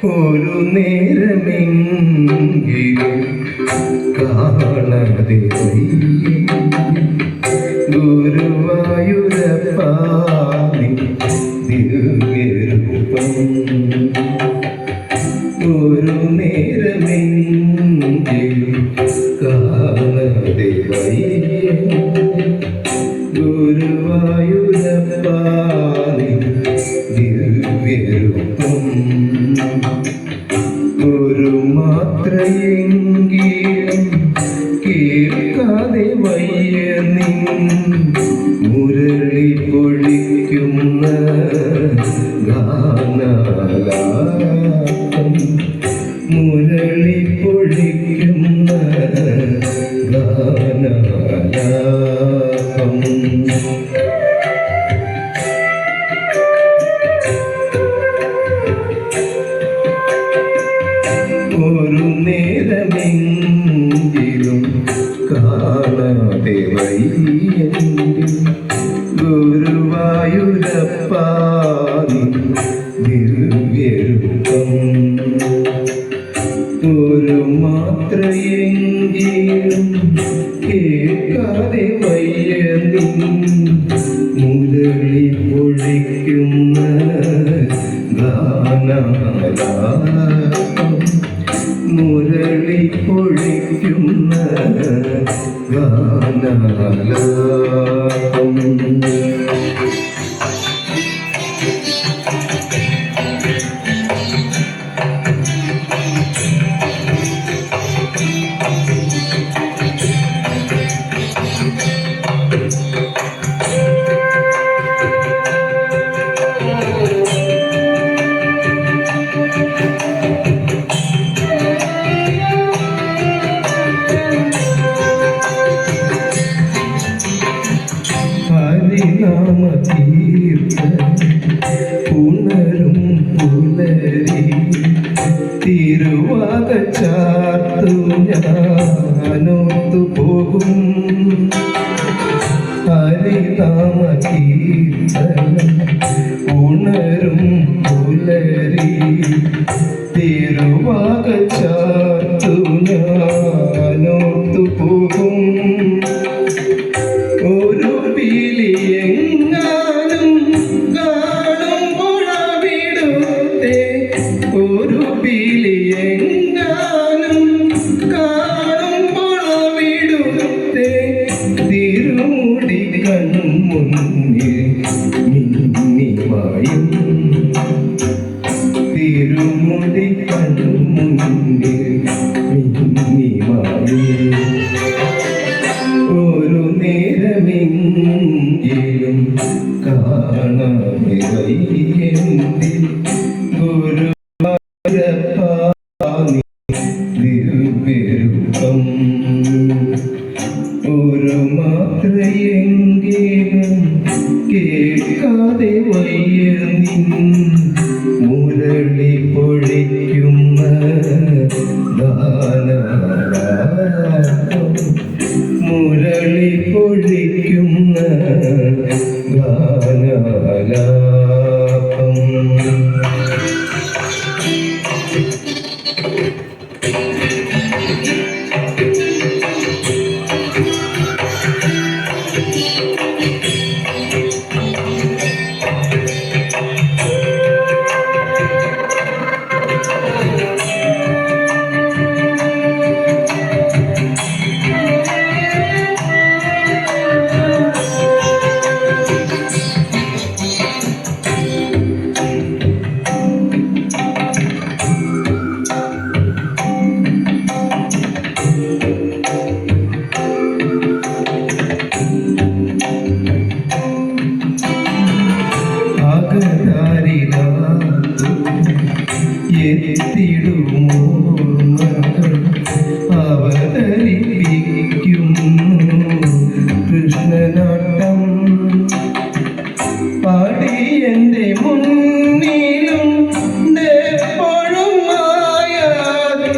ഒരു നേരമെങ്കിലും കാണാതെ ഗുരുവായൂരപ്പാ ദിവ്യരൂപം ഒരു നേരമെങ്കിലും കാണാതെ ഗുരുവായൂരപ്പാ ദിവ്യരൂപം ഒരു മാത്രയെങ്കിലും കേൾക്കാതെ വയ്യ നിൻ മുരളി പൊഴിക്കുന്ന ഗാനാലാപം മുരളി പൊഴിക്കുന്ന ഗാനാലാപം ഒരു നേരമെങ്കിലും കാണാതെ വയ്യെങ്കിൽ ഗുരുവായൂരപ്പാ ദിവ്യരൂപം ഒരു മാത്രയെങ്കിലും കേൾക്കാതെ വയ്യ നിൻ മുരളി പൊഴിക്കുന്ന ഗാനാലാപം മുരളി പൊഴിക്കുന്ന ഗാനാലാപം ഉണരും പുലരി തിരുവാത ചാർത്തു ഞാനോത്തു പോകും ഹരിനാമ കീർത്തനം ഉണരും പുലരി തിരുവാത ചാർത്തു ഞാനോത്തു പോകും ഒരു പിലിയെങ്ങാനും കാണുമ്പോഴവിടുത്തെ ഒരു പിലിയെങ്ങാനും കാണുമ്പോഴവിടുത്തെ തിരുമുടി കൺമുന്നിൽ മിന്നിമായും തിരുമുടി കൺമുന്നിൽ മിന്നിമായും ഒരു നേരമെങ്കിലും കാണാതെ വയ്യെങ്കിൽ ഗുരുവായൂരപ്പാ ദിവ്യരൂപം ഒരു മാത്രയെങ്കിലും കേൾക്കാതെ വയ്യ നിൻ മുരളി പൊഴിക്കുന്ന ഗാനാലാപം മുരളി പൊഴിക്കുന്ന ഗാനാലാപം എത്തിടുമോർമ്മകൾ അവതരിപ്പിക്കുന്നു കൃഷ്ണനാട്ടം പാടി എൻ്റെ മുന്നിലും എപ്പോഴും മായാതെ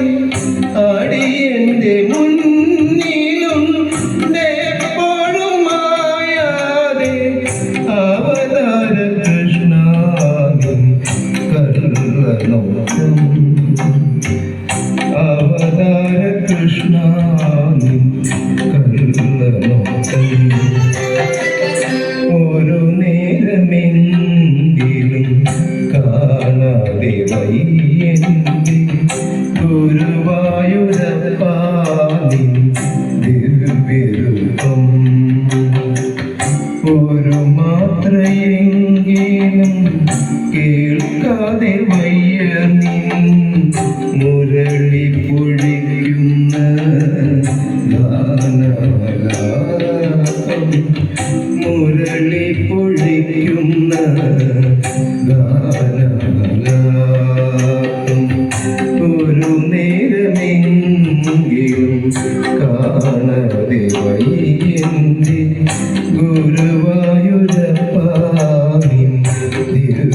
ആടി എൻ്റെ മുന്നിലും എപ്പോഴും മായാതെ അവതാര കൃഷ്ണ കള്ളനോട്ടം കാണാതെ വയ്യന്റെ ഗുരുവായൂരപ്പാ നിൻ ദിവ്യരൂപം ഒരു മാത്രയെങ്കിലും കേൾക്കാതെ വയ്യ നിൻ മുരളി പൊഴി